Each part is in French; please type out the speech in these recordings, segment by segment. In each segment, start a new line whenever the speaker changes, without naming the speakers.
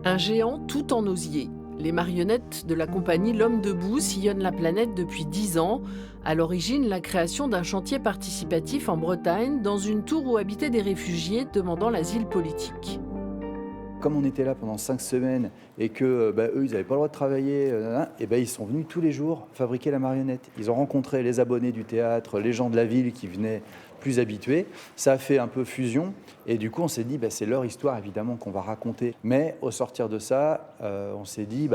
Un géant tout en osier. Les marionnettes de la compagnie L'Homme Debout sillonnent la planète depuis 10 ans. À l'origine, la création d'un chantier participatif en Bretagne, dans une tour où habitaient des réfugiés demandant l'asile politique.
Comme on était là pendant 5 semaines et que eux, ils n'avaient pas le droit de travailler, et ils sont venus tous les jours fabriquer la marionnette. Ils ont rencontré les abonnés du théâtre, les gens de la ville qui venaient plus habitués. Ça a fait un peu fusion et du coup on s'est dit c'est leur histoire évidemment qu'on va raconter. Mais au sortir de ça, on s'est dit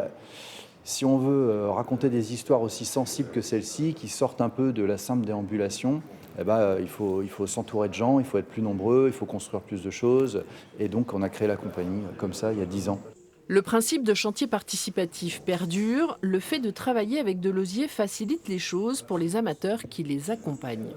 si on veut raconter des histoires aussi sensibles que celle-ci, qui sortent un peu de la simple déambulation, il faut s'entourer de gens, il faut être plus nombreux, il faut construire plus de choses. Et donc, on a créé la compagnie comme ça, il y a 10 ans.
Le principe de chantier participatif perdure. Le fait de travailler avec de l'osier facilite les choses pour les amateurs qui les accompagnent.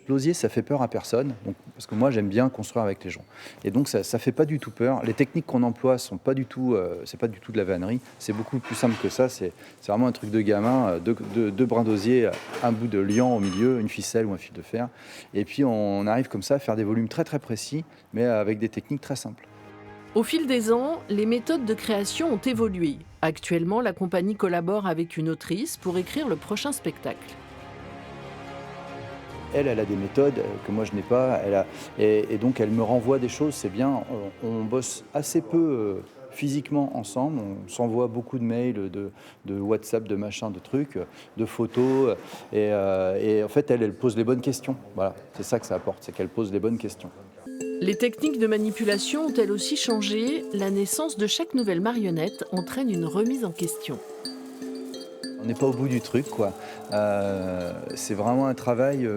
L'osier, ça fait peur à personne, donc, parce que moi, j'aime bien construire avec les gens. Et donc, ça ne fait pas du tout peur. Les techniques qu'on emploie sont pas du tout, c'est pas du tout de la vannerie. C'est beaucoup plus simple que ça. C'est vraiment un truc de gamin. Deux brins d'osier, un bout de liant au milieu, une ficelle ou un fil de fer. Et puis, on arrive comme ça à faire des volumes très très précis, mais avec des techniques très simples.
Au fil des ans, les méthodes de création ont évolué. Actuellement, la compagnie collabore avec une autrice pour écrire le prochain spectacle.
Elle a des méthodes que moi je n'ai pas, et donc elle me renvoie des choses, c'est bien. On bosse assez peu physiquement ensemble, on s'envoie beaucoup de mails, de WhatsApp, de machin, de trucs, de photos, et en fait elle pose les bonnes questions. Voilà, c'est ça que ça apporte, c'est qu'elle pose les bonnes questions.
Les techniques de manipulation ont elles aussi changé. La naissance de chaque nouvelle marionnette entraîne une remise en question.
On n'est pas au bout du truc, quoi. C'est vraiment un travail.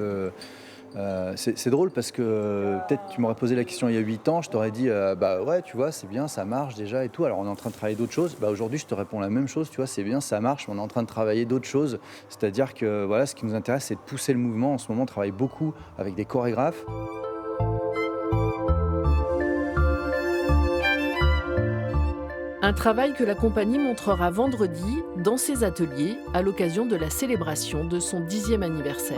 C'est drôle parce que peut-être tu m'aurais posé la question il y a 8 ans, je t'aurais dit ouais, tu vois, c'est bien, ça marche déjà et tout. Alors on est en train de travailler d'autres choses. Aujourd'hui, je te réponds la même chose, tu vois, c'est bien, ça marche, mais on est en train de travailler d'autres choses. C'est-à-dire que voilà, ce qui nous intéresse, c'est de pousser le mouvement. En ce moment, on travaille beaucoup avec des chorégraphes.
Un travail que la compagnie montrera vendredi dans ses ateliers à l'occasion de la célébration de son 10e anniversaire.